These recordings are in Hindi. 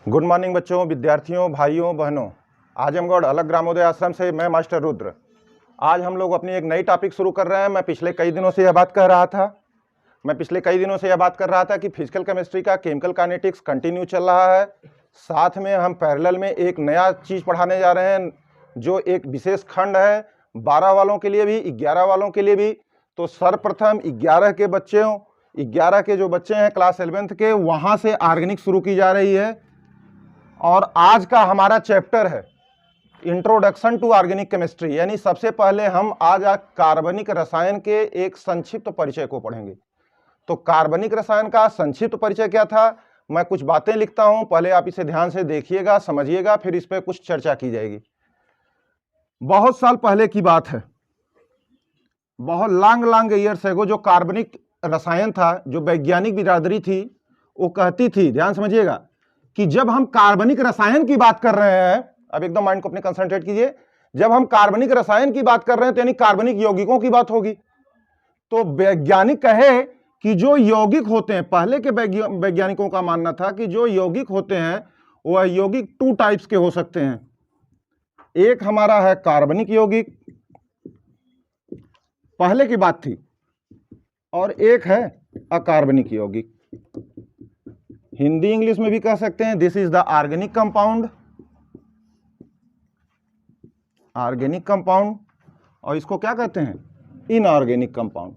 गुड मॉर्निंग बच्चों, विद्यार्थियों, भाइयों, बहनों। आजमगढ़ अलग ग्रामोदय आश्रम से मैं मास्टर रुद्र। आज हम लोग अपनी एक नई टॉपिक शुरू कर रहे हैं। मैं पिछले कई दिनों से यह बात कर रहा था कि फिजिकल केमिस्ट्री का केमिकल काइनेटिक्स कंटिन्यू चल रहा है। साथ में हम पैरेलल में एक नया चीज़ पढ़ाने जा रहे हैं, जो एक विशेष खंड है 12 वालों के लिए भी, 11 वालों के लिए भी। तो सर्वप्रथम 11 के बच्चों, 11 के जो बच्चे हैं क्लास 11th के, वहाँ से ऑर्गेनिक शुरू की जा रही है। और आज का हमारा चैप्टर है इंट्रोडक्शन टू ऑर्गेनिक केमिस्ट्री, यानी सबसे पहले हम आज कार्बनिक रसायन के एक संक्षिप्त परिचय को पढ़ेंगे। तो कार्बनिक रसायन का संक्षिप्त परिचय क्या था, मैं कुछ बातें लिखता हूं, पहले आप इसे ध्यान से देखिएगा, समझिएगा, फिर इस पर कुछ चर्चा की जाएगी। बहुत साल पहले की बात है, बहुत लॉन्ग ईयर्स एगो, जो कार्बनिक रसायन था, जो वैज्ञानिक बिरादरी थी, वो कहती थी, ध्यान समझिएगा, कि जब हम कार्बनिक रसायन की बात कर रहे हैं, अब एकदम माइंड को अपने कंसंट्रेट कीजिए, जब हम कार्बनिक रसायन की बात कर रहे हैं तो यानी कार्बनिक यौगिकों की बात होगी। तो वैज्ञानिक कहे कि जो यौगिक होते हैं, पहले के वैज्ञानिकों का मानना था कि जो यौगिक होते हैं वह यौगिक 2 टाइप्स के हो सकते हैं। एक हमारा है कार्बनिक यौगिक, पहले की बात थी, और एक है अकार्बनिक यौगिक। हिंदी इंग्लिश में भी कह सकते हैं this is the organic compound, organic compound, और इसको क्या कहते हैं, इनऑर्गेनिक कंपाउंड।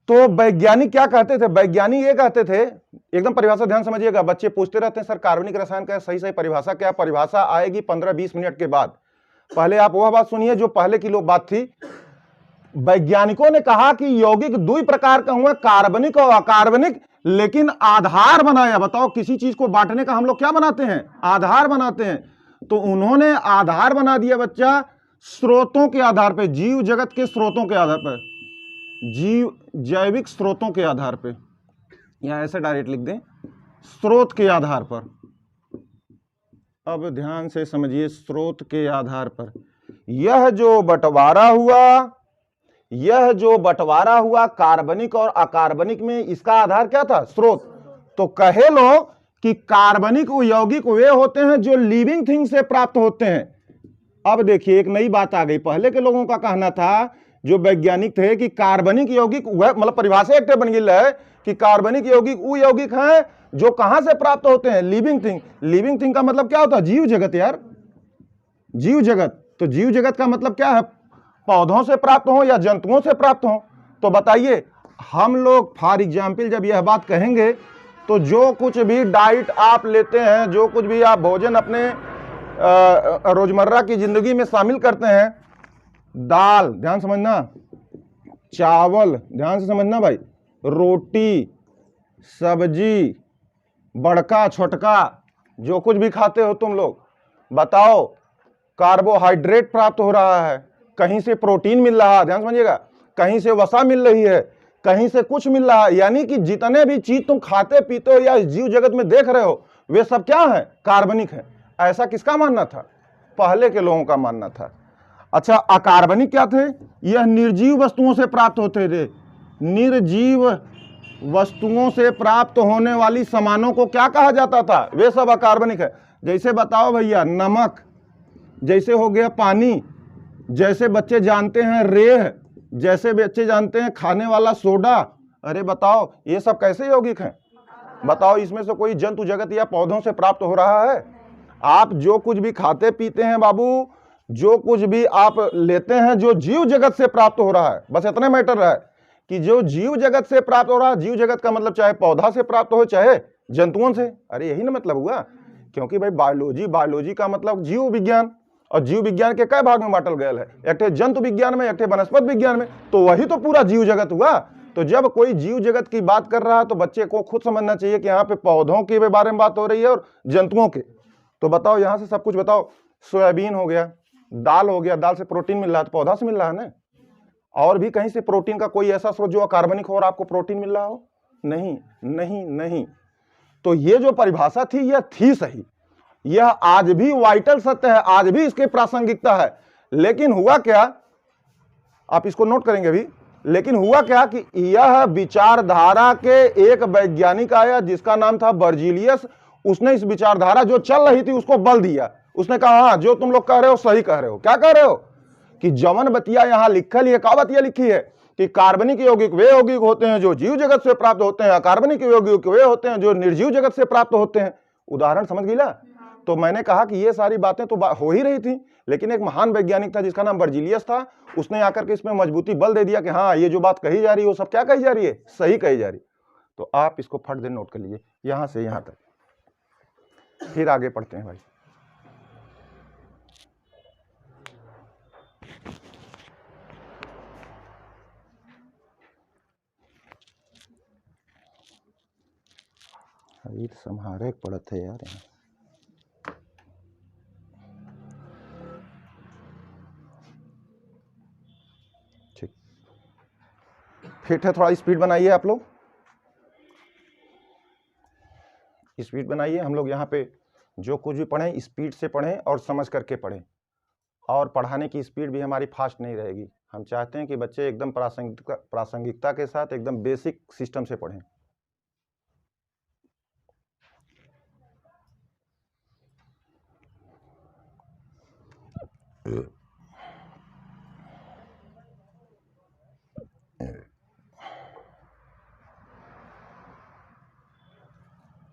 तो वैज्ञानिक क्या कहते थे, वैज्ञानिक ये कहते थे, एकदम परिभाषा ध्यान समझिएगा, बच्चे पूछते रहते हैं सर कार्बनिक रसायन का सही परिभाषा क्या। परिभाषा आएगी 15-20 मिनट के बाद। पहले आप वह बात सुनिए जो पहले की लोग बात थी। वैज्ञानिकों ने कहा कि यौगिक 2 प्रकार का हुए, कार्बनिक और अकार्बनिक, लेकिन आधार बनाया। बताओ, किसी चीज को बांटने का हम लोग क्या बनाते हैं, आधार बनाते हैं। तो उन्होंने आधार बना दिया बच्चा स्रोतों के आधार पर, जीव जगत के स्रोतों के आधार पर, जीव जैविक स्रोतों के आधार पर, यहां ऐसे डायरेक्ट लिख दें, स्रोत के आधार पर। अब ध्यान से समझिए, स्रोत के आधार पर यह जो बंटवारा हुआ कार्बनिक और अकार्बनिक में, इसका आधार क्या था, स्रोत। तो कहे लो कि कार्बनिक यौगिक वे होते हैं जो लिविंग थिंग से प्राप्त होते हैं। अब देखिए एक नई बात आ गई। पहले के लोगों का कहना था, जो वैज्ञानिक थे, कि कार्बनिक यौगिक वह, मतलब परिभाषा एक बन गई है कि कार्बनिक यौगिक वो यौगिक हैं जो कहां से प्राप्त होते हैं, लिविंग थिंग। लिविंग थिंग का मतलब क्या होता है, जीव जगत यार, जीव जगत। तो जीव जगत का मतलब क्या है, पौधों से प्राप्त हो या जंतुओं से प्राप्त हो। तो बताइए, हम लोग फॉर एग्जाम्पल जब यह बात कहेंगे तो जो कुछ भी डाइट आप लेते हैं, जो कुछ भी आप भोजन अपने रोजमर्रा की जिंदगी में शामिल करते हैं, दाल ध्यान समझना, चावल ध्यान से समझना भाई, रोटी, सब्जी, बड़का छोटका, जो कुछ भी खाते हो तुम लोग, बताओ कार्बोहाइड्रेट प्राप्त हो रहा है, कहीं से प्रोटीन मिल रहा है, ध्यान समझिएगा, कहीं से वसा मिल रही है, कहीं से कुछ मिल रहा है। यानी कि जितने भी चीज तुम खाते पीते हो या जीव जगत में देख रहे हो, वे सब क्या है, कार्बनिक है। ऐसा किसका मानना था, पहले के लोगों का मानना था। अच्छा, अकार्बनिक क्या थे, यह निर्जीव वस्तुओं से प्राप्त होते थे। निर्जीव वस्तुओं से प्राप्त होने वाली सामानों को क्या कहा जाता था, वे सब अकार्बनिक है। जैसे बताओ भैया, नमक, जैसे हो गया पानी, जैसे बच्चे जानते हैं रेह, जैसे बच्चे जानते हैं खाने वाला सोडा। अरे बताओ, ये सब कैसे यौगिक हैं, बताओ, इसमें से कोई जंतु जगत या पौधों से प्राप्त हो रहा है। आप जो कुछ भी खाते पीते हैं बाबू, जो कुछ भी आप लेते हैं, जो जीव जगत से प्राप्त हो रहा है, बस इतना मैटर है कि जो जीव जगत से प्राप्त हो रहा है। जीव जगत का मतलब चाहे पौधा से प्राप्त हो चाहे जंतुओं से। अरे यही ना मतलब हुआ, क्योंकि भाई बायोलॉजी का मतलब जीव विज्ञान, और जीव विज्ञान के कई भाग में बांटल गया है, एक थे जंतु विज्ञान में, एक थे वनस्पति विज्ञान में। तो वही तो पूरा जीव जगत हुआ। तो जब कोई जीव जगत की बात कर रहा है तो बच्चे को खुद समझना चाहिए कि यहाँ पे पौधों के बारे में बात हो रही है और जंतुओं के। तो बताओ, यहां से सब कुछ बताओ, सोयाबीन हो गया, दाल हो गया, दाल से प्रोटीन मिल रहा है, तो पौधा से मिल रहा है ना। और भी कहीं से प्रोटीन का कोई ऐसा स्रोत जो अकार्बनिक हो और आपको प्रोटीन मिल रहा हो, नहीं नहीं नहीं। तो ये जो परिभाषा थी, यह थी सही, यह आज भी वाइटल सत्य है, आज भी इसकी प्रासंगिकता है। लेकिन हुआ क्या, आप इसको नोट करेंगे अभी, लेकिन हुआ क्या कि यह विचारधारा के एक वैज्ञानिक आया जिसका नाम था बर्जीलियस। उसने इस विचारधारा जो चल रही थी उसको बल दिया। उसने कहा हाँ जो तुम लोग कह रहे हो सही कह रहे हो। क्या कह रहे हो कि जवन बतिया यहां लिखल है, का बतिया लिखी है कि कार्बनिक यौगिक वे यौगिक होते हैं जो जीव जगत से प्राप्त होते हैं, अकार्बनिक यौगिक वे होते हैं जो निर्जीव जगत से प्राप्त होते हैं। उदाहरण समझ गई ना? तो मैंने कहा कि ये सारी बातें तो हो ही रही थी, लेकिन एक महान वैज्ञानिक था जिसका नाम बर्जीलियस था, उसने आकर के इसमें मजबूती बल दे दिया कि हाँ ये जो बात कही जा रही है वो सब क्या कही जा रही है, सही कही जा रही है। तो आप इसको फट दे नोट कर लीजिए यहां से यहां तक, फिर आगे पढ़ते हैं भाई। ये तो संहारे पड़त है यार। ठीक, फिट है, थोड़ा स्पीड बनाइए आप लोग, स्पीड बनाइए। हम लोग यहाँ पे जो कुछ भी पढ़ें स्पीड से पढ़ें और समझ करके पढ़ें, और पढ़ाने की स्पीड भी हमारी फास्ट नहीं रहेगी। हम चाहते हैं कि बच्चे एकदम प्रासंगिकता के साथ एकदम बेसिक सिस्टम से पढ़ें।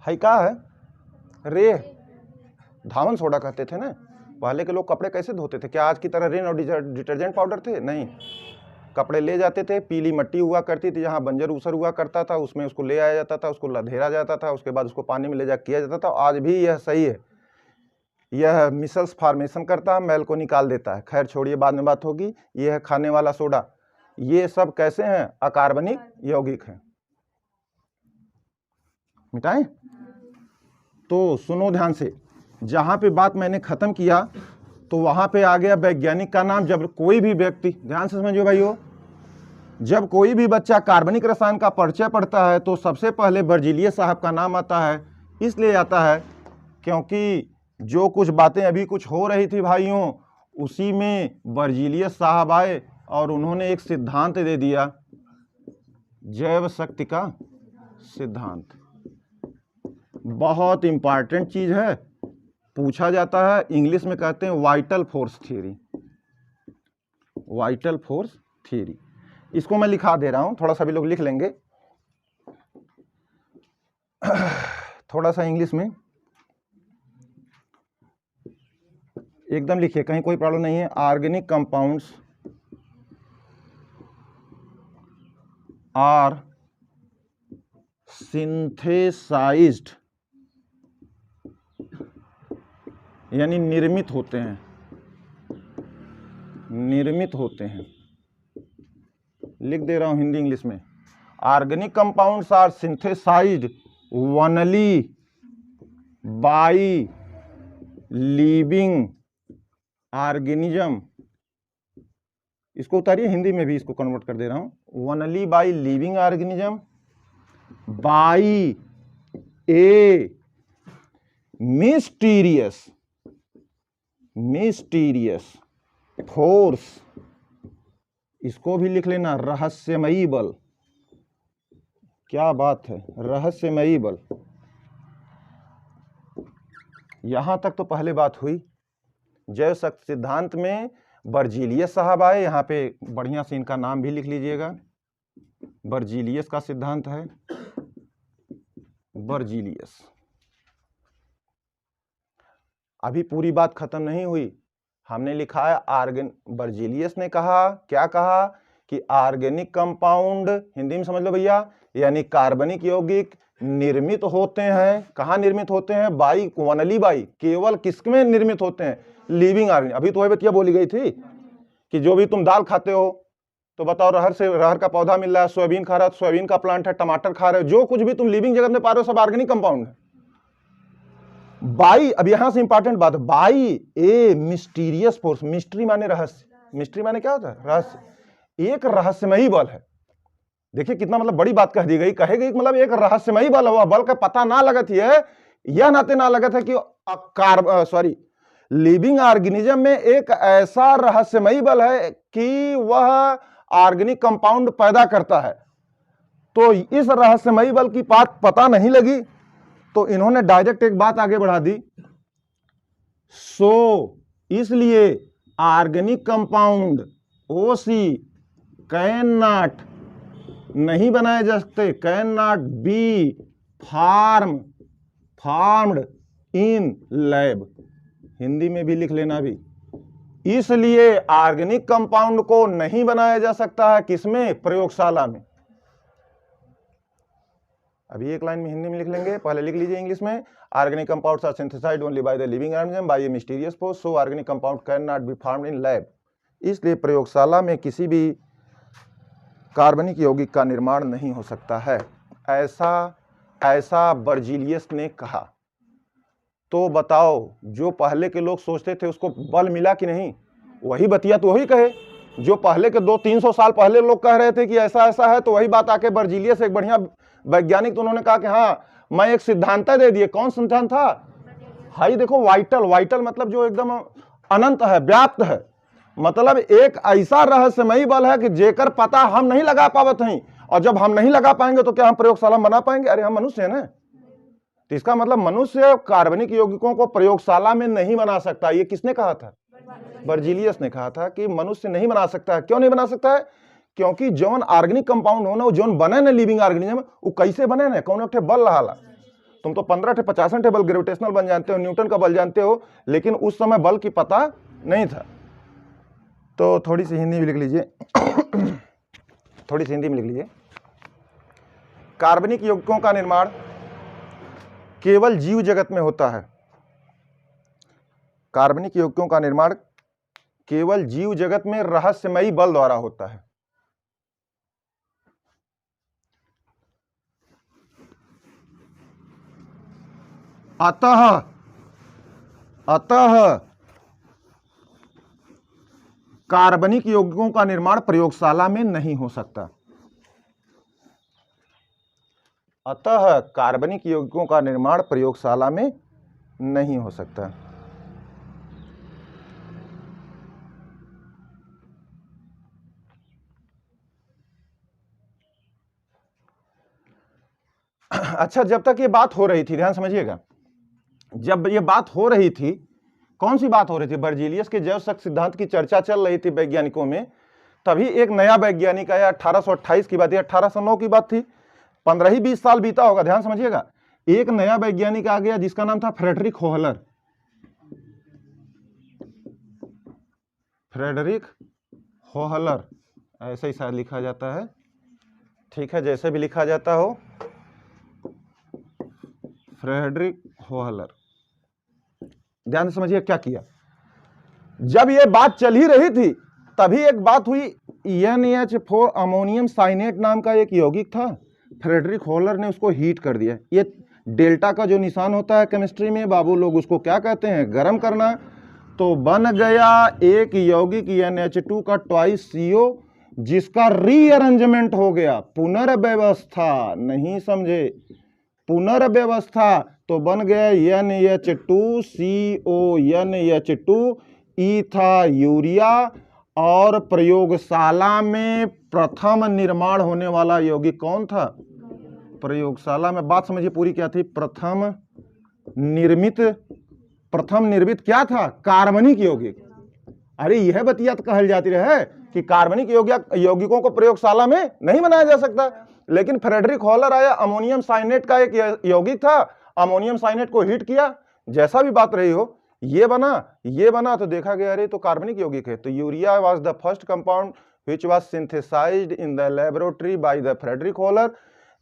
हाई का है रे, धावन सोडा कहते थे ना पहले के लोग। कपड़े कैसे धोते थे? क्या आज की तरह रेन और डिटर्जेंट पाउडर थे? नहीं, कपड़े ले जाते थे, पीली मट्टी हुआ करती थी जहाँ बंजर ऊसर हुआ करता था, उसमें उसको ले आया जाता था, उसको लधेरा जाता था, उसके बाद उसको पानी में ले जा किया जाता था। आज भी यह सही है, यह मिसल्स फॉर्मेशन करता है, मैल को निकाल देता है। खैर छोड़िए, बाद में बात होगी। यह है खाने वाला सोडा, ये सब कैसे हैं? अकार्बनिक यौगिक हैं। मिटाएं? तो सुनो ध्यान से, जहां पे बात मैंने खत्म किया तो वहां पे आ गया वैज्ञानिक का नाम। जब कोई भी व्यक्ति, ध्यान से समझिए भाइयों, जब कोई भी बच्चा कार्बनिक रसायन का परिचय पढ़ता है तो सबसे पहले बर्जीलियस साहब का नाम आता है। इसलिए आता है क्योंकि जो कुछ बातें अभी कुछ हो रही थी भाइयों, उसी में बर्जीलियस साहब आए और उन्होंने एक सिद्धांत दे दिया, जैव शक्ति का सिद्धांत। बहुत इंपॉर्टेंट चीज है, पूछा जाता है, इंग्लिश में कहते हैं vital force theory. Vital force theory, इसको मैं लिखा दे रहा हूं, थोड़ा सा भी लोग लिख लेंगे, थोड़ा सा इंग्लिश में एकदम लिखिए, कहीं कोई प्रॉब्लम नहीं है। ऑर्गेनिक कंपाउंड्स आर सिंथेसाइज्ड, यानी निर्मित होते हैं, निर्मित होते हैं। लिख दे रहा हूं हिंदी इंग्लिश में। Organic compounds are synthesised only by living organism. इसको उतारिए, हिंदी में भी इसको कन्वर्ट कर दे रहा हूं। Only by living organism by a mysterious force, इसको भी लिख लेना, रहस्यमयी बल। क्या बात है, रहस्यमयी बल। यहां तक तो पहले बात हुई। जैव शक्ति सिद्धांत में बर्जीलियस साहब आए, यहां पे बढ़िया से इनका नाम भी लिख लीजिएगा, बर्जीलियस का सिद्धांत है, बर्जीलियस। अभी पूरी बात खत्म नहीं हुई, हमने लिखा है बर्जीलियस ने कहा, क्या कहा कि ऑर्गेनिक कंपाउंड, हिंदी में समझ लो भैया, यानी कार्बनिक यौगिक निर्मित होते हैं। कहाँ निर्मित होते हैं? बाई, ओनली बाई, केवल किसमें निर्मित होते हैं? Living organism. अभी तो वही बतिया बोली गई थी कि जो भी तुम दाल खाते हो तो बताओ, रहर का पौधा मिल रहा है, सोयाबीन खा रहा है, सोयाबीन का प्लांट है, टमाटर खा रहे हो, जो कुछ भी तुम लिविंग जगत में पा रहे हो सब ऑर्गेनिक कंपाउंड है। बाई, अब यहां से इंपॉर्टेंट बात, by A mysterious force. Mystery माने रहस्य, मिस्ट्री माने क्या होता है? रहस्य। एक रहस्यमयी बल है। देखिए कितना मतलब बड़ी बात कह दी गई, कहे गई मतलब एक रहस्यमयी बल हुआ, बल का पता ना लगत है, यह नाते ना लगत है कि लिविंग ऑर्गेनिज्म में एक ऐसा रहस्यमयी बल है कि वह ऑर्गेनिक कंपाउंड पैदा करता है। तो इस रहस्यमयी बल की बात पता नहीं लगी तो इन्होंने डायरेक्ट एक बात आगे बढ़ा दी, सो इसलिए organic compound OC can not नहीं बनाए जा सकते, can not B farmed in lab. Hindi में भी लिख लेना भी, इसलिए ऑर्गेनिक कंपाउंड को नहीं बनाया जा सकता है किसमें, प्रयोगशाला में। अभी एक लाइन में हिंदी में लिख लेंगे, पहले लिख लीजिए इंग्लिश में। Organic compounds are synthesised only by the living organism by a mysterious process, so organic compound can not be formed in lab. इसलिए प्रयोगशाला में किसी भी कार्बनिक यौगिक का निर्माण नहीं हो सकता है, ऐसा बर्जीलियस ने कहा। तो बताओ, जो पहले के लोग सोचते थे उसको बल मिला कि नहीं? वही बतिया तो वही कहे जो पहले के 200-300 साल पहले लोग कह रहे थे कि ऐसा ऐसा है, तो वही बात आके बर्जीलियस एक बढ़िया वैज्ञानिक, तो उन्होंने कहा कि हाँ मैं एक सिद्धांत दे दिए। कौन सिद्धांत था? हाई देखो, वाइटल मतलब जो एकदम अनंत है, व्याप्त है, मतलब एक ऐसा रहस्यमयी बल है कि जेकर पता हम नहीं लगा पावत हैं, और जब हम नहीं लगा पाएंगे तो क्या हम प्रयोगशाला बना पाएंगे? अरे हम मनुष्य हैं ना, तो इसका मतलब मनुष्य कार्बनिक यौगिकों को प्रयोगशाला में नहीं बना सकता। ये किसने कहा था? बर्जीलियस ने कहा था कि मनुष्य नहीं बना सकता है। क्यों नहीं बना सकता है? क्योंकि जौन ऑर्गेनिक कंपाउंड हो ना, जौन बने ना लिविंग ऑर्गेनिज्म, वो कैसे बने ना, कौन एक बल रहा। तुम तो 15-50 बल ग्रेविटेशनल बल जानते हो, न्यूटन का बल जानते हो, लेकिन उस समय बल की पता नहीं था। तो थोड़ी सी हिंदी में लिख लीजिए थोड़ी सी हिंदी में लिख लीजिए। कार्बनिक यौगिकों का निर्माण केवल जीव जगत में होता है। कार्बनिक यौगिकों का निर्माण केवल जीव जगत में रहस्यमयी बल द्वारा होता है। अतः कार्बनिक यौगिकों का निर्माण प्रयोगशाला में नहीं हो सकता। अतः कार्बनिक यौगिकों का निर्माण प्रयोगशाला में नहीं हो सकता। अच्छा, जब तक ये बात हो रही थी, ध्यान समझिएगा, जब ये बात हो रही थी, कौन सी बात हो रही थी? बर्जीलियस के जैव शक सिद्धांत की चर्चा चल रही थी वैज्ञानिकों में। तभी एक नया वैज्ञानिक आया, 1828 की बात है, 1809 की बात थी, 15-20 साल बीता होगा। ध्यान समझिएगा, एक नया वैज्ञानिक आ गया जिसका नाम था फ्रेडरिक होहलर। फ्रेडरिक होहलर, ऐसे ही शायद लिखा जाता है, ठीक है, जैसे भी लिखा जाता हो, फ्रेडरिक होहलर। ध्यान से समझिए क्या किया। जब ये बात चल ही रही थी, तभी एक बात हुई, NH4 अमोनियम साइनेट नाम का एक यौगिक था, फ्रेडरिक होहलर ने उसको हीट कर दिया। ये डेल्टा का जो निशान होता है केमिस्ट्री में बाबू, लोग उसको क्या कहते हैं? गर्म करना। तो बन गया एक यौगिक NH2 का ट्वाइस CO, जिसका रीअरेंजमेंट हो गया, पुनर्व्यवस्था, नहीं समझे, पुनर्व्यवस्था। तो बन गया NH2CO, NH2 ईथा यूरिया। और प्रयोगशाला में प्रथम निर्माण होने वाला यौगिक कौन था? प्रयोगशाला में बात समझिए पूरी क्या थी? प्रथम निर्मित क्या था? कार्बनिक यौगिक। अरे यह बतियात कहल जाती रहे कि कार्बनिक यौगिकों को प्रयोगशाला में नहीं बनाया जा सकता, लेकिन फ्रेडरिक होहलर आया, अमोनियम साइनेट का एक यौगिक था, अमोनियम साइनेट को हीट किया, जैसा भी बात रही हो, ये बना, तो देखा गया अरे तो कार्बनिक यौगिक है। तो urea was the first compound which was synthesised in the laboratory by the Friedrich Wohler.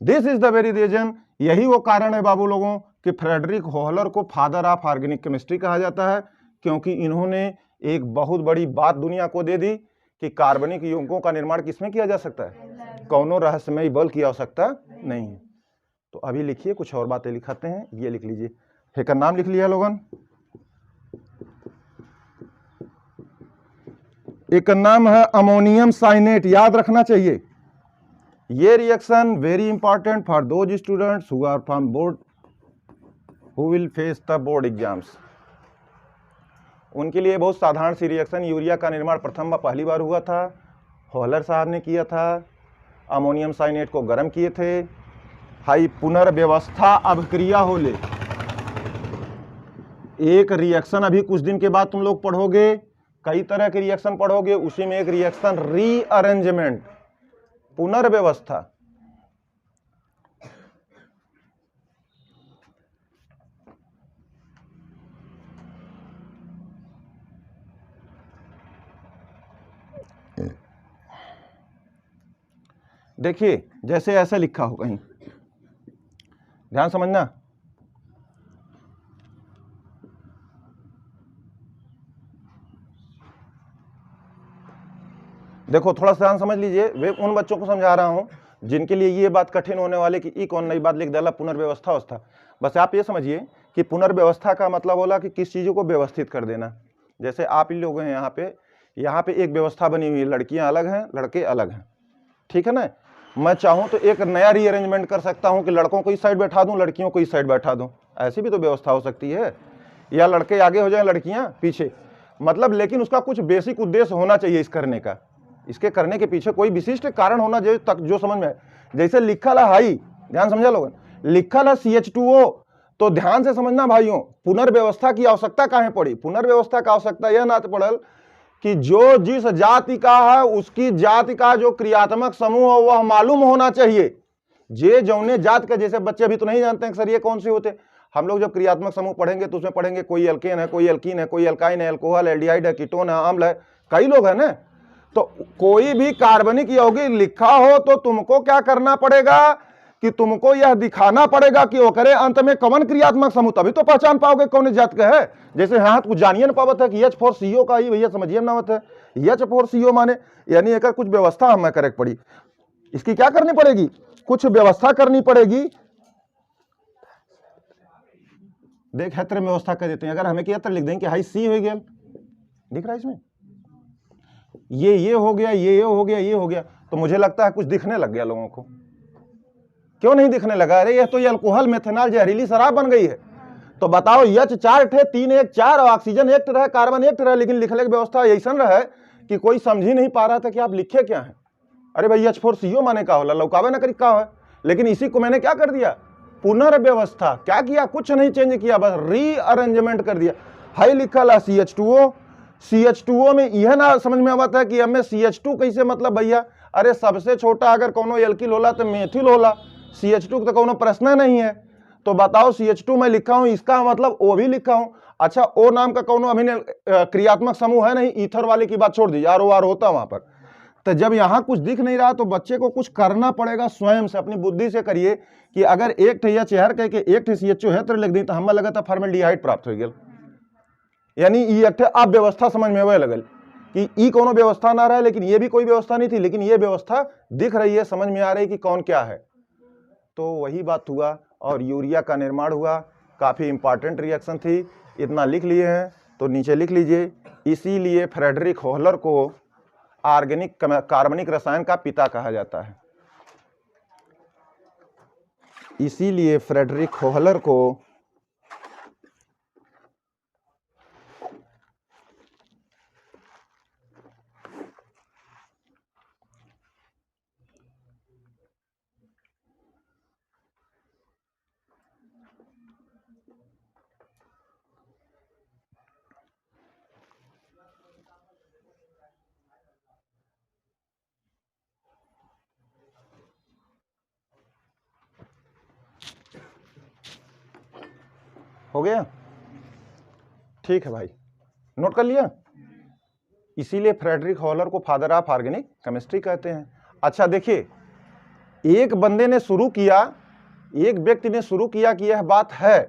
This is the very reason, यही वो कारण है बाबू लोगों कि फ्रेडरिक होहलर को फादर ऑफ ऑर्गेनिक केमिस्ट्री कहा जाता है, क्योंकि इन्होंने एक बहुत बड़ी बात दुनिया को दे दी कि कार्बनिक यौगिकों का निर्माण किसमें किया जा सकता है? कौनों रहस्यमयी बल की आवश्यकता नहीं है। तो अभी लिखिए, कुछ और बातें लिखाते हैं, ये लिख लीजिए। एक नाम लिख लिया लोगन, एक नाम है अमोनियम साइनेट, याद रखना चाहिए। ये reaction very important for those students who are from board, who will face the board exams. उनके लिए बहुत साधारण सी रिएक्शन। यूरिया का निर्माण पहली बार हुआ था, होहलर साहब ने किया था, अमोनियम साइनेट को गर्म किए थे, हाई पुनर्व्यवस्था अभिक्रिया होले, एक रिएक्शन अभी कुछ दिन के बाद तुम लोग पढ़ोगे, कई तरह के रिएक्शन पढ़ोगे, उसी में एक रिएक्शन रीअरेंजमेंट, पुनर्व्यवस्था। देखिए जैसे ऐसे लिखा हो कहीं, ध्यान समझना, देखो थोड़ा सा ध्यान समझ लीजिए। वे उन बच्चों को समझा रहा हूं जिनके लिए ये बात कठिन होने वाले कि ई कौन नई बात लिख डाला पुनर्व्यवस्था अवस्था। बस आप ये समझिए कि पुनर्व्यवस्था का मतलब होला कि किस चीज़ों को व्यवस्थित कर देना। जैसे आप इन लोग हैं यहाँ पे एक व्यवस्था बनी हुई है, लड़कियां अलग हैं, लड़के अलग हैं, ठीक है ना। मैं चाहूँ तो एक नया रीअरेंजमेंट कर सकता हूँ कि लड़कों को इस साइड बैठा दूँ, लड़कियों को इस साइड बैठा दूँ, ऐसी भी तो व्यवस्था हो सकती है, या लड़के आगे हो जाएं, लड़कियाँ पीछे, मतलब। लेकिन उसका कुछ बेसिक उद्देश्य होना चाहिए इस करने का, इसके करने के पीछे कोई विशिष्ट कारण होना चाहिए तक जो समझ में। जैसे लिखल है हाई, ध्यान समझा लोगों, लिखल है CH2O, तो ध्यान से समझना भाइयों, पुनर्व्यवस्था की आवश्यकता काहे पड़ी। पुनर्व्यवस्था का आवश्यकता यह ना पड़ल कि जो जिस जाति का है उसकी जाति का जो क्रियात्मक समूह है वह मालूम होना चाहिए। जे जौने जात का, जैसे बच्चे अभी तो नहीं जानते हैं सर ये कौन से होते, हम लोग जब क्रियात्मक समूह पढ़ेंगे तो उसमें पढ़ेंगे कोई एल्केन है, कोई एल्कीन है, कोई एल्काइन है, एल्कोहल, एल्डिहाइड है, कीटोन है, अम्ल है, कई लोग हैं ना। तो कोई भी कार्बनिक यौगिक लिखा हो तो तुमको क्या करना पड़ेगा कि तुमको यह दिखाना पड़ेगा कि ओकरे अंत में कौन क्रियात्मक समूह, तभी तो पहचान पाओगे कौन जात का है। जैसे यहाँ कुछ जानिए ना पावत है कि H4CO का ही भैया समझिए ना है, H4CO माने यानी एक कुछ व्यवस्था हमें करेक्ट पड़ी, इसकी क्या करनी पड़ेगी, कुछ व्यवस्था करनी पड़ेगी। देख हेत्र में व्यवस्था कर देते हैं, अगर हमें हेत्र लिख देंगे कि हाई C हो गया, दिख रहा है इसमें, ये हो गया, ये हो गया, ये हो गया, तो मुझे लगता है कुछ दिखने लग गया लोगों को। क्यों नहीं दिखने लगा, अरे यह तो ये अल्कोहल मेथनॉल जहरीली शराब बन गई है। तो बताओ H4 थे, 3 1 4 और ऑक्सीजन एक रहे, कार्बन एक रहे, लेकिन लिखने की व्यवस्था ऐसा रहे कि कोई समझ ही नहीं पा रहा था कि आप लिखे क्या है। अरे भाई H4CO माने का होला, लौकावे ना करी का है। लेकिन इसी को मैंने क्या कर दिया, पुनर्व्यवस्था। क्या किया, कुछ नहीं चेंज किया, बस रीअरेंजमेंट कर दिया। हाई लिखल है CH2O, CH2O में यह ना समझ में आवता है कि हमें CH2 कैसे, मतलब भैया अरे सबसे छोटा अगर कोनो एल्किल होला तो मेथिल होला, CH2 तो कोनो प्रश्न नहीं है। तो बताओ CH2 में लिखा हूं, इसका मतलब O भी लिखा हूं। अच्छा O नाम का कोनो अभिन्न क्रियात्मक समूह है नहीं, ईथर वाले की बात छोड़ दीजिए, ROR होता वहां पर। तो जब यहां कुछ दिख नहीं रहा तो बच्चे को कुछ करना पड़ेगा, स्वयं से अपनी बुद्धि से करिए कि अगर एक ठे चेहर कह के एक ठे CH2 है तो लिख दी तो हमें लगा था फॉर्मल्डिहाइड प्राप्त हो गया, यानी ये एक अब व्यवस्था समझ में आवे लगल कि ई कोनो व्यवस्था ना रहा, लेकिन ये भी कोई व्यवस्था नहीं थी, लेकिन ये व्यवस्था दिख रही है, समझ में आ रही कि कौन क्या है। तो वही बात हुआ और यूरिया का निर्माण हुआ। काफी इंपॉर्टेंट रिएक्शन थी, इतना लिख लिए हैं तो नीचे लिख लीजिए। इसीलिए फ्रेडरिक होहलर को ऑर्गेनिक कार्बनिक रसायन का पिता कहा जाता है। इसीलिए फ्रेडरिक होहलर को हो गया, ठीक है भाई, नोट कर लिया। इसीलिए फ्रेडरिक होहलर को फादर ऑफ ऑर्गेनिक केमिस्ट्री कहते हैं। अच्छा देखिए, एक बंदे ने शुरू किया, एक व्यक्ति ने शुरू किया कि यह बात है,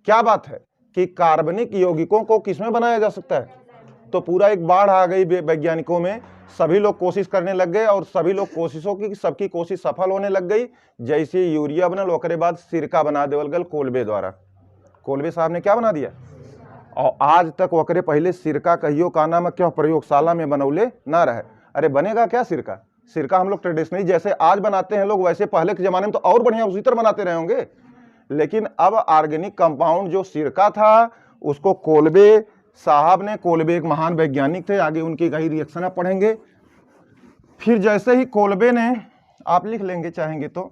क्या बात है कि कार्बनिक यौगिकों को किसमें बनाया जा सकता है। तो पूरा एक बाढ़ आ गई वैज्ञानिकों में, सभी लोग कोशिश करने लग गए और सभी लोग कोशिशों की सबकी कोशिश सफल होने लग गई। जैसे यूरिया बनल ओकरे बाद सिरका बना देवल गल कोलबे द्वारा। कोलबे साहब ने क्या बना दिया, और आज तक ओकरे पहले सिरका कहियो का नाम क्यों प्रयोगशाला में बनौले ना रहे। अरे बनेगा क्या सिरका, सिरका हम लोग ट्रेडिशनली जैसे आज बनाते हैं लोग, वैसे पहले के जमाने में तो और बढ़िया उसी तरह बनाते रहे होंगे। लेकिन अब ऑर्गेनिक कंपाउंड जो सिरका था उसको कोलबे साहब ने, कोलबे एक महान वैज्ञानिक थे, आगे उनकी कई रिएक्शन आप पढ़ेंगे। फिर जैसे ही कोलबे ने, आप लिख लेंगे चाहेंगे तो,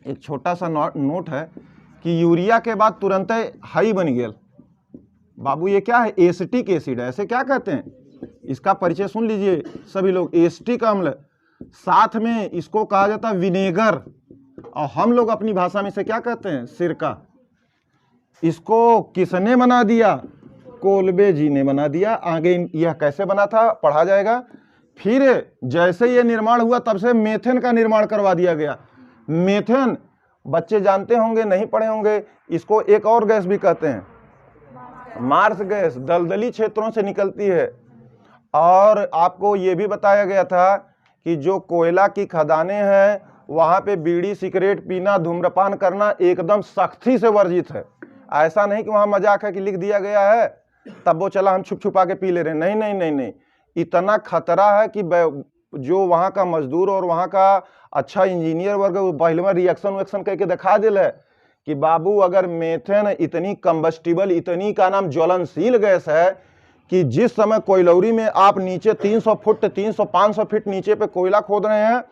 एक छोटा सा नोट है कि यूरिया के बाद तुरंत हाई बन गया। बाबू ये क्या है? एसिटिक एसिड है, ऐसे क्या कहते हैं? इसका परिचय सुन लीजिए सभी लोग। एसिटिक अम्ल, साथ में इसको कहा जाता है विनेगर, और हम लोग अपनी भाषा में इसे क्या कहते हैं? सिरका। इसको किसने बना दिया? कोल्बे जी ने बना दिया। आगे यह कैसे बना था पढ़ा जाएगा। फिर जैसे ये निर्माण हुआ तब से मेथेन का निर्माण करवा दिया गया। मेथेन बच्चे जानते होंगे, नहीं पढ़े होंगे, इसको एक और गैस भी कहते हैं, मार्स गैस। दलदली क्षेत्रों से निकलती है। और आपको ये भी बताया गया था कि जो कोयला की खदानें हैं वहाँ पे बीड़ी सिगरेट पीना, धूम्रपान करना एकदम सख्ती से वर्जित है। ऐसा नहीं कि वहाँ मजाक है कि लिख दिया गया है तब वो चला हम छुप छुपा के पी ले रहे हैं। नहीं नहीं नहीं नहीं, इतना खतरा है कि जो वहाँ का मजदूर और वहाँ का अच्छा इंजीनियर वर्ग पहले में रिएक्शन करके दिखा दिल है कि बाबू अगर मेथेन इतनी कंबस्टिबल, इतनी का नाम ज्वलनशील गैस है कि जिस समय कोयलौरी में आप नीचे 300 फुट 300-500 फीट नीचे पे कोयला खोद रहे हैं,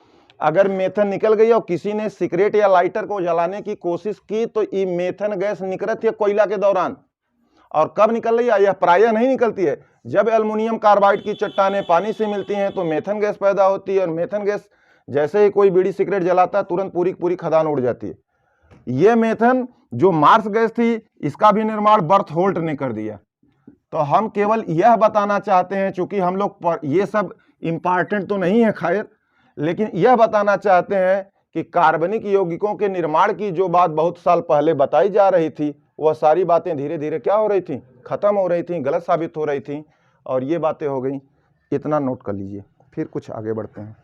अगर मेथेन निकल गई और किसी ने सिगरेट या लाइटर को जलाने की कोशिश की तो ये मेथेन गैस निकलती है कोयला के दौरान। और कब निकल रही है? यह प्रायः नहीं निकलती है। जब एल्युमिनियम कार्बाइड की चट्टानें पानी से मिलती हैं तो मेथेन गैस पैदा होती है, और मेथेन गैस जैसे ही कोई बीड़ी सिगरेट जलाता है तुरंत पूरी पूरी खदान उड़ जाती है। ये मेथेन जो मार्स गैस थी इसका भी निर्माण बर्थहोल्ट ने कर दिया। तो हम केवल यह बताना चाहते हैं, चूंकि हम लोग ये सब इंपॉर्टेंट तो नहीं है खैर, लेकिन यह बताना चाहते हैं कि कार्बनिक यौगिकों के निर्माण की जो बात बहुत साल पहले बताई जा रही थी वह सारी बातें धीरे धीरे क्या हो रही थी? खत्म हो रही थी, गलत साबित हो रही थी, और ये बातें हो गई। इतना नोट कर लीजिए, फिर कुछ आगे बढ़ते हैं।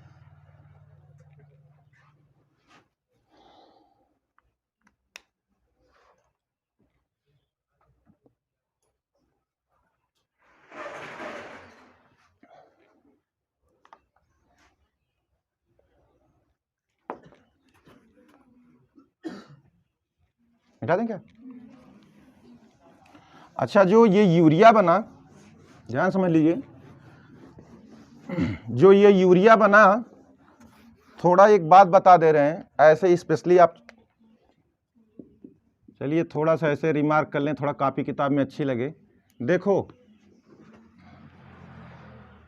मिटा दें क्या? अच्छा, जो ये यूरिया बना, ध्यान समझ लीजिए, जो ये यूरिया बना, थोड़ा एक बात बता दे रहे हैं ऐसे, स्पेशली आप चलिए थोड़ा सा ऐसे रिमार्क कर लें, थोड़ा कॉपी किताब में अच्छी लगे। देखो,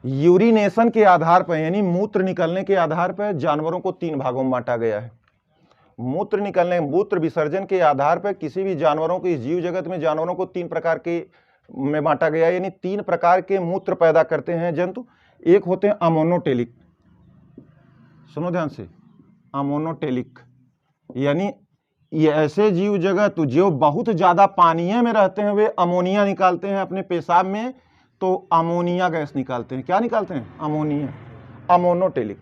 यूरिनेशन के आधार पर, यानी मूत्र निकलने के आधार पर जानवरों को 3 भागों में बांटा गया है। मूत्र विसर्जन के आधार पर किसी भी जानवरों को, इस जीव जगत में जानवरों को 3 प्रकार के में बांटा गया है, यानी 3 प्रकार के मूत्र पैदा करते हैं जंतु। एक होते हैं अमोनोटेलिक, सुनो ध्यान से, अमोनोटेलिक यानी ये ऐसे जीव जगत जो बहुत ज्यादा पानी में रहते हैं, वे अमोनिया निकालते हैं अपने पेशाब में, तो अमोनिया गैस निकालते हैं। क्या निकालते हैं? Ammonia, ammonotelic.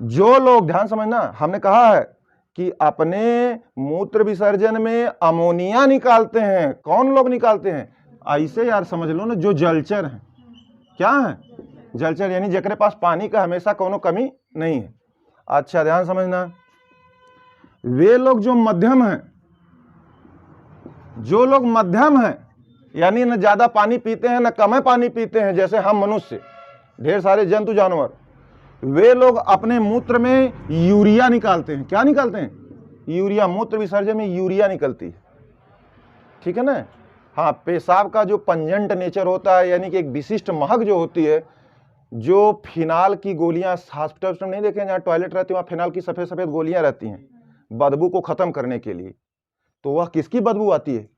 जो लोग, ध्यान समझना, हमने कहा है कि अपने मूत्र विसर्जन में अमोनिया निकालते हैं। कौन लोग निकालते हैं? ऐसे यार समझ लो ना, जो जलचर हैं। क्या है? जलचर, यानी जिनके पास पानी का हमेशा कोनो कमी नहीं है। अच्छा, ध्यान समझना, वे लोग जो मध्यम हैं, जो लोग मध्यम हैं, यानी न ज्यादा पानी पीते हैं न कम पानी पीते हैं, जैसे हम मनुष्य, ढेर सारे जंतु जानवर, वे लोग अपने मूत्र में यूरिया निकालते हैं। क्या निकालते हैं? यूरिया। मूत्र विसर्जन में यूरिया निकलती है, ठीक है ना। हाँ, पेशाब का जो पंजेंट नेचर होता है, यानी कि एक विशिष्ट महक जो होती है, जो फिनाल की गोलियां, हॉस्पिटल में नहीं देखे जहाँ टॉयलेट रहती है वहाँ फिनाल की सफ़ेद सफ़ेद गोलियां रहती हैं बदबू को ख़त्म करने के लिए, तो वह किसकी बदबू आती है?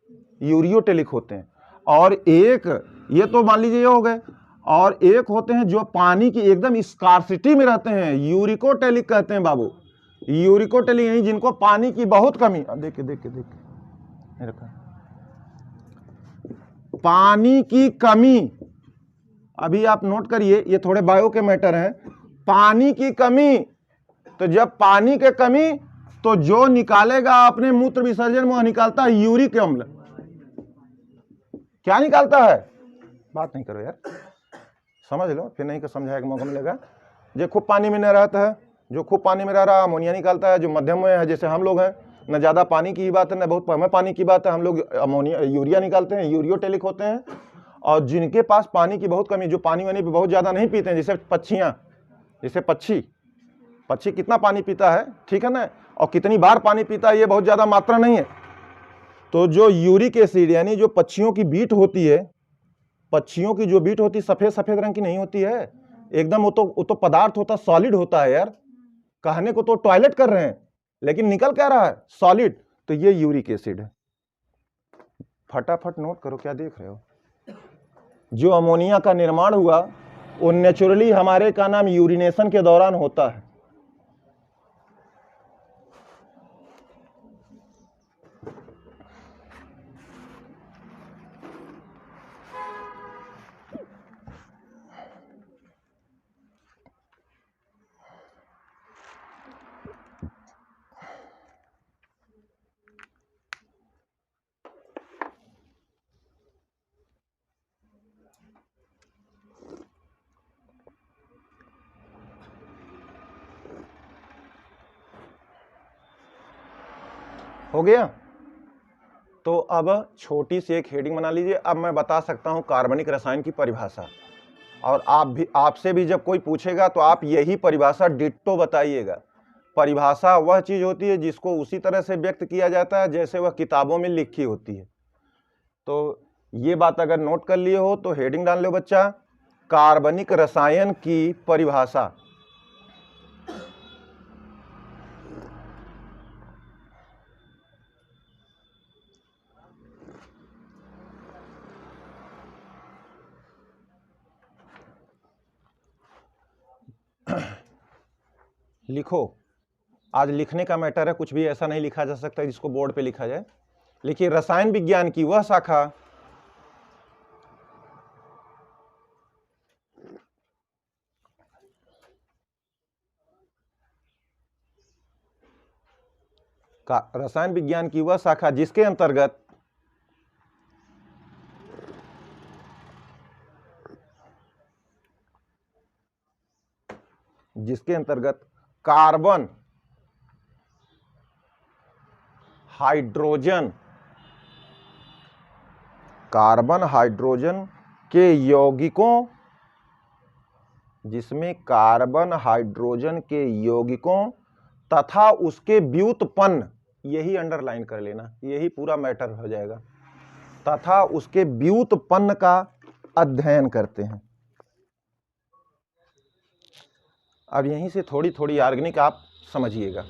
यूरियोटेलिक होते हैं। और एक, ये तो मान लीजिए ये हो गए, और एक होते हैं जो पानी की एकदम स्कार्सिटी में रहते हैं, यूरिकोटेलिक कहते हैं बाबू। यूरिकोटेलिक यानी जिनको पानी की बहुत कमी, देख पानी की कमी, अभी आप नोट करिए, ये थोड़े बायो के मैटर हैं। पानी की कमी, तो जब पानी की कमी, तो जो निकालेगा अपने मूत्र विसर्जन में, वह निकालता है यूरिक अम्ल। क्या निकालता है? बात नहीं करो यार, समझ लो, फिर नहीं समझाने का मौका मिलेगा। जो खूब पानी में न रहता है, जो खूब पानी में रह रहा है अमोनिया निकालता है। जो मध्यम में है, जैसे हम लोग हैं, न ज़्यादा पानी की बात है न बहुत कम पानी की बात है, हम लोग अमोनिया यूरिया निकालते हैं, यूरियोटेलिक होते हैं। और जिनके पास पानी की बहुत कमी, जो पानी वानी पे बहुत ज़्यादा नहीं पीते हैं, जैसे पक्षियाँ, जैसे पक्षी, पक्षी कितना पानी पीता है, ठीक है ना, और कितनी बार पानी पीता है, ये बहुत ज्यादा मात्रा नहीं है। तो जो यूरिक एसिड यानी जो पक्षियों की बीट होती है, पक्षियों की जो बीट होती है सफेद सफेद रंग की नहीं होती है एकदम, वो तो पदार्थ होता, सॉलिड होता है यार। कहने को तो टॉयलेट कर रहे हैं लेकिन निकल क्या रहा है, सॉलिड। तो ये यूरिक एसिड है। फटाफट नोट करो, क्या देख रहे हो। जो अमोनिया का निर्माण हुआ वो नेचुरली हमारे का नाम यूरिनेशन के दौरान होता है। हो गया। तो अब छोटी सी एक हेडिंग बना लीजिए। अब मैं बता सकता हूं कार्बनिक रसायन की परिभाषा, और आपसे भी जब कोई पूछेगा तो आप यही परिभाषा डिट्टो बताइएगा। परिभाषा वह चीज होती है जिसको उसी तरह से व्यक्त किया जाता है जैसे वह किताबों में लिखी होती है। तो ये बात अगर नोट कर लिए हो तो हेडिंग डाल लो बच्चा, कार्बनिक रसायन की परिभाषा। लिखो, आज लिखने का मैटर है, कुछ भी ऐसा नहीं लिखा जा सकता जिसको बोर्ड पे लिखा जाए। लिखिए, रसायन विज्ञान की वह शाखा रसायन विज्ञान की वह शाखा जिसके अंतर्गत कार्बन हाइड्रोजन के यौगिकों, जिसमें कार्बन हाइड्रोजन के यौगिकों तथा उसके व्युत्पन्न, यही अंडरलाइन कर लेना, यही पूरा मैटर हो जाएगा, तथा उसके व्युत्पन्न का अध्ययन करते हैं। अब यहीं से थोड़ी थोड़ी ऑर्गेनिक आप समझिएगा।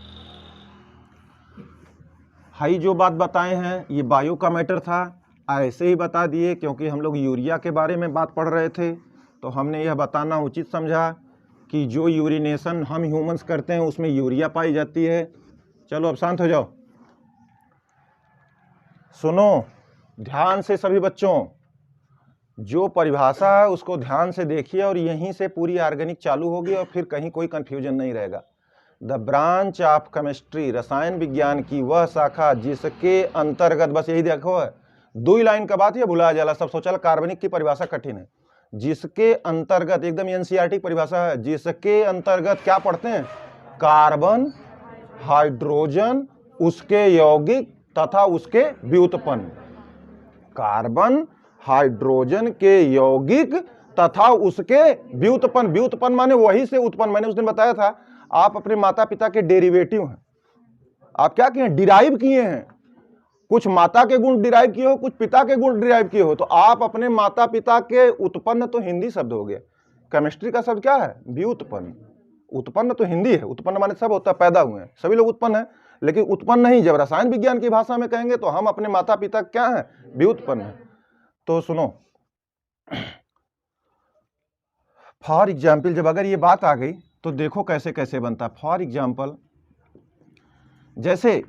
हाई जो बात बताए हैं ये बायो का मैटर था, ऐसे ही बता दिए क्योंकि हम लोग यूरिया के बारे में बात पढ़ रहे थे, तो हमने यह बताना उचित समझा कि जो यूरिनेशन हम ह्यूमंस करते हैं उसमें यूरिया पाई जाती है। चलो अब शांत हो जाओ, सुनो ध्यान से सभी बच्चों, जो परिभाषा है उसको ध्यान से देखिए और यहीं से पूरी ऑर्गेनिक चालू होगी और फिर कहीं कोई कंफ्यूजन नहीं रहेगा। द ब्रांच ऑफ केमिस्ट्री, रसायन विज्ञान की वह शाखा जिसके अंतर्गत, बस यही देखो है, 2 लाइन का बात, ये भुला जाला, सब सोचा कार्बनिक की परिभाषा कठिन है। जिसके अंतर्गत, एकदम एनसीईआरटी परिभाषा है, जिसके अंतर्गत क्या पढ़ते हैं, कार्बन हाइड्रोजन, उसके यौगिक तथा उसके व्युत्पन्न। कार्बन हाइड्रोजन के यौगिक तथा उसके व्युत्पन्न। व्युत्पन्न माने वही से उत्पन्न। मैंने उस दिन बताया था, आप अपने माता पिता के डेरिवेटिव हैं। आप क्या किए हैं, डिराइव किए हैं। कुछ माता के गुण डिराइव किए हो, कुछ पिता के गुण डिराइव किए हो, तो आप अपने माता पिता के उत्पन्न, तो हिंदी शब्द हो गया। केमिस्ट्री का शब्द क्या है, व्युत्पन्न। उत्पन्न तो हिंदी है, उत्पन्न माने सब होता है, पैदा हुए हैं, सभी लोग उत्पन्न है, लेकिन उत्पन्न नहीं। जब रसायन विज्ञान की भाषा में कहेंगे तो हम अपने माता पिता क्या है, व्युत्पन्न है। तो सुनो, फॉर एग्जाम्पल जब अगर ये बात आ गई तो देखो कैसे कैसे बनता है। फॉर एग्जाम्पल, जैसे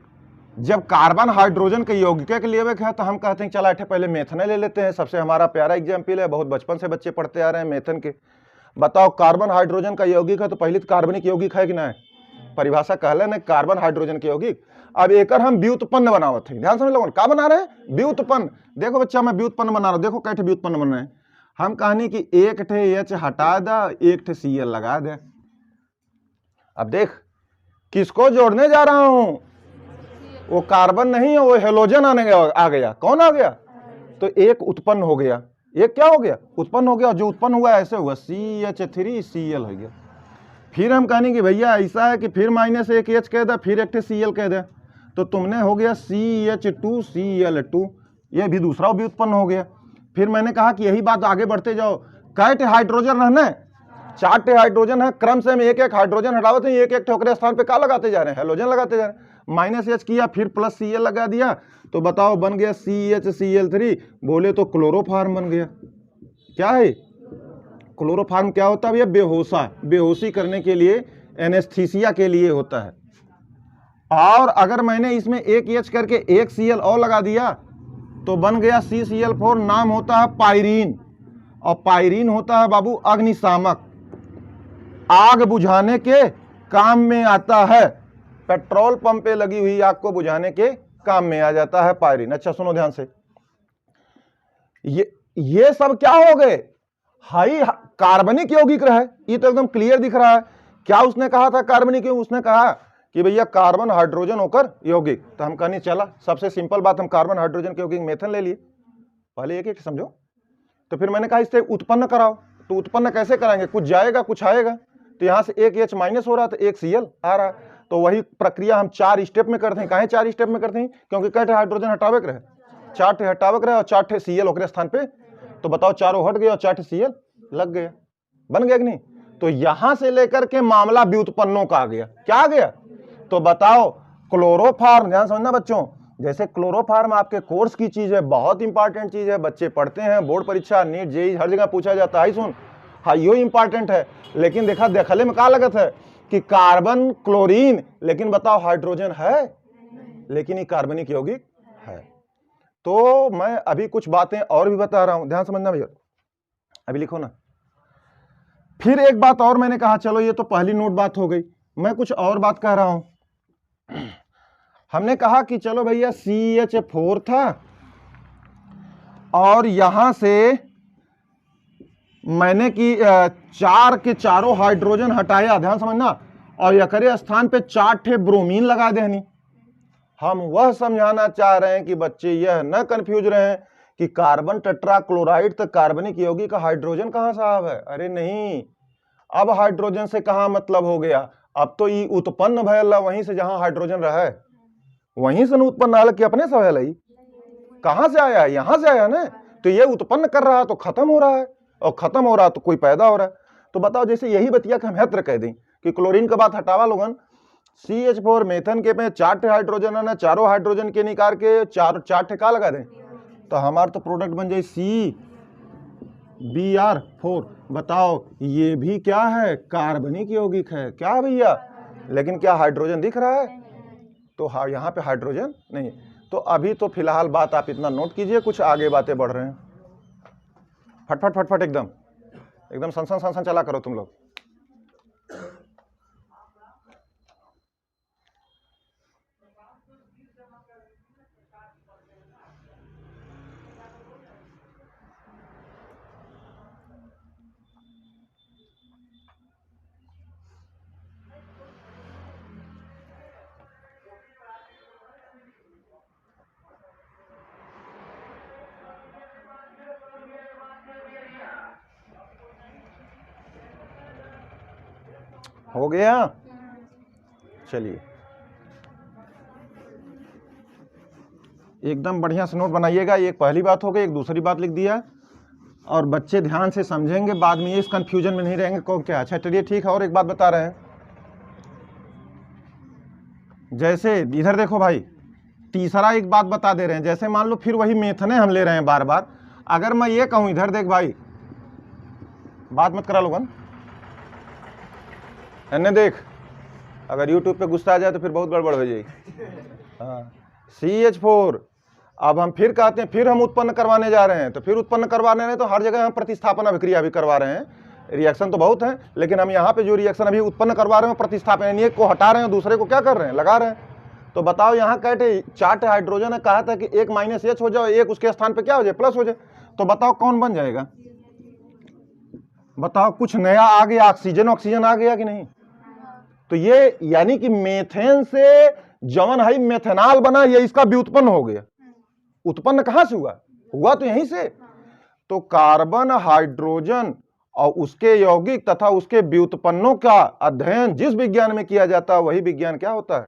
जब कार्बन हाइड्रोजन के यौगिक के लिए है तो हम कहते हैं चला ऐठे पहले मेथन ले लेते हैं। सबसे हमारा प्यारा एग्जाम्पल है, बहुत बचपन से बच्चे पढ़ते आ रहे हैं मेथन के। बताओ, कार्बन हाइड्रोजन का यौगिक है तो पहले तो कार्बनिक यौगिक है कि ना है, परिभाषा कहले ना कार्बन हाइड्रोजन के यौगिक। अब एक हम व्युत्पन्न बनावत है, ध्यान समझ लो, क्या बना रहे हैं, व्युत्पन्न। देखो बच्चा, मैं व्युत्पन्न बना रहा हूं, देखो कैसे व्युत्पन्न बन रहे हैं। हम कहानी कि एक ठे एच हटा दा, एक ठे सीएल लगा दे। अब देख किसको जोड़ने जा रहा हूं, वो कार्बन नहीं है, वो हेलोजन आ गया। कौन आ गया, तो एक उत्पन्न हो गया, एक क्या हो गया, उत्पन्न हो गया। जो उत्पन्न हुआ ऐसे हुआ, CH3Cl हो गया। फिर हम कहने कि भैया ऐसा है कि फिर माइनस एक H कह दे, फिर एक Cl कह दे, तो तुमने हो गया CH2Cl2, ये भी दूसरा व्युत्पन्न हो गया। फिर मैंने कहा कि यही बात आगे बढ़ते जाओ, कै हाइड्रोजन रहना है, 4 हाइड्रोजन है, क्रम से हम एक एक हाइड्रोजन हटावते हैं, एक एक ठोकरे स्थान पे क्या लगाते जा रहे हैं, हेलोजन लगाते जा रहे हैं। माइनस H किया, फिर प्लस Cl लगा दिया, तो बताओ बन गया CHCl3, बोले तो क्लोरोफार्म बन गया। क्या है क्लोरोफार्म? क्या होता है भैया? बेहोशा, बेहोशी करने के लिए, एनेस्थीसिया के लिए होता है। और अगर मैंने इसमें एक H करके एक Cl और लगा दिया तो बन गया CCl4, नाम होता है पायरीन, और पायरीन होता है बाबू अग्निशामक, आग बुझाने के काम में आता है, पेट्रोल पंप पे लगी हुई आग को बुझाने के काम में आ जाता है पायरीन। अच्छा सुनो ध्यान से, ये सब क्या हो गए? हाई कार्बनिक यौगिक रहे, ये तो एकदम क्लियर दिख रहा है। क्या उसने कहा था कार्बनिक? उसने कहा कि भैया कार्बन हाइड्रोजन होकर यौगिक, तो हम कहने चला सबसे सिंपल बात, हम कार्बन हाइड्रोजन के यौगिक मेथन ले लिए, पहले एक एक समझो। तो फिर मैंने कहा इससे उत्पन्न कराओ, तो उत्पन्न कैसे कराएंगे? कुछ जाएगा कुछ आएगा, तो यहाँ से एक H माइनस हो रहा था, एक Cl आ रहा है, तो वही प्रक्रिया हम 4 स्टेप में करते हैं। काहे 4 स्टेप में करते हैं? क्योंकि कई हाइड्रोजन हटावे रहे, 4 हटावे रहे और 4 Cl ओकरे स्थान पे, तो बताओ चारों हट गए और 4 Cl लग गया, बन गया कि नहीं? तो यहां से लेकर के मामला व्युत्पन्नों का आ गया। क्या आ गया? तो बताओ क्लोरोफार्म, ध्यान समझना बच्चों, जैसे क्लोरोफार्म आपके कोर्स की चीज है, बहुत इंपॉर्टेंट चीज है, बच्चे पढ़ते हैं, बोर्ड परीक्षा, नीट, जेई हर जगह पूछा जाता है। सुन, हाँ यो इंपॉर्टेंट है, लेकिन देखा देखले में क्या लगत है कि कार्बन क्लोरीन, लेकिन बताओ हाइड्रोजन है, लेकिन ये कार्बनिक यौगिक है। तो मैं अभी कुछ बातें और भी बता रहा हूं, ध्यान समझना भैया, अभी लिखो ना। फिर एक बात और मैंने कहा, चलो ये तो पहली नोट बात हो गई, मैं कुछ और बात कह रहा हूं। हमने कहा कि चलो भैया CH4 था और यहां से मैंने कि 4 के चारों हाइड्रोजन हटाया, ध्यान समझना, और यकरे स्थान पे 4 ब्रोमीन लगा देनी। हम वह समझाना चाह रहे हैं कि बच्चे यह न कंफ्यूज रहे कि कार्बन टेट्राक्लोराइड तो कार्बनिक यौगिक का हाइड्रोजन कहां साहब है? अरे नहीं, अब हाइड्रोजन से कहां मतलब हो गया, अब तो ये उत्पन्न भयल वहीं से जहां हाइड्रोजन रहा है, वहीं से उत्पन्न आल कि अपने से है, कहां से आया? यहां से आया ना, तो ये उत्पन्न कर रहा है तो खत्म हो रहा है, और खत्म हो रहा है तो कोई पैदा हो रहा है। तो बताओ, जैसे यही बतिया कि हम हेत्र कह दें कि क्लोरीन का बात हटावा लोगन, CH4 मेथन के में 4 हाइड्रोजन है ना, चारों हाइड्रोजन के निकाल के 4 का लगा दें, तो हमारा तो प्रोडक्ट बन जाए CBr4। बताओ ये भी क्या है? कार्बनिक यौगिक है। क्या भैया? लेकिन क्या हाइड्रोजन दिख रहा है? तो हाँ, यहाँ पे हाइड्रोजन नहीं। तो अभी तो फिलहाल बात आप इतना नोट कीजिए, कुछ आगे बातें बढ़ रहे हैं, फटफट फटफट एकदम एकदम सन सन चला करो तुम लोग। हो गया? चलिए एकदम बढ़िया से नोट बनाइएगा। एक पहली बात हो गई, एक दूसरी बात लिख दिया, और बच्चे ध्यान से समझेंगे, बाद में इस कंफ्यूजन में नहीं रहेंगे कौन क्या। अच्छा चलिए ठीक है, और एक बात बता रहे हैं, जैसे इधर देखो भाई, तीसरा एक बात बता दे रहे हैं, जैसे मान लो फिर वही मेथने हम ले रहे हैं बार बार। अगर मैं ये कहूं इधर देख भाई, बात मत करा लोगन, एने देख, अगर यूट्यूब पे गुस्सा आ जाए तो फिर बहुत गड़बड़ हो जाएगी। हाँ, CH4, अब हम फिर कहते हैं फिर हम उत्पन्न करवाने जा रहे हैं, तो फिर उत्पन्न करवाने रहे तो हर जगह हम प्रतिस्थापन अभिक्रिया भी करवा रहे हैं, रिएक्शन तो बहुत है, लेकिन हम यहाँ पे जो रिएक्शन अभी उत्पन्न करवा रहे हैं प्रतिस्थापन, यानी एक को हटा रहे हैं दूसरे को क्या कर रहे हैं? लगा रहे हैं। तो बताओ यहाँ कहते 4 हाइड्रोजन है, कहा था कि एक माइनस H हो जाए, एक उसके स्थान पे क्या हो जाए? प्लस हो जाए। तो बताओ कौन बन जाएगा? बताओ, कुछ नया आ गया, ऑक्सीजन ऑक्सीजन आ गया कि नहीं? तो ये यानी कि मेथेन से जवन है मेथेनॉल बना, ये इसका व्युत्पन्न हो गया। उत्पन्न कहां से हुआ? हुआ तो यहीं से। तो कार्बन हाइड्रोजन और उसके यौगिक तथा उसके व्युत्पन्नों का अध्ययन जिस विज्ञान में किया जाता है वही विज्ञान क्या होता है?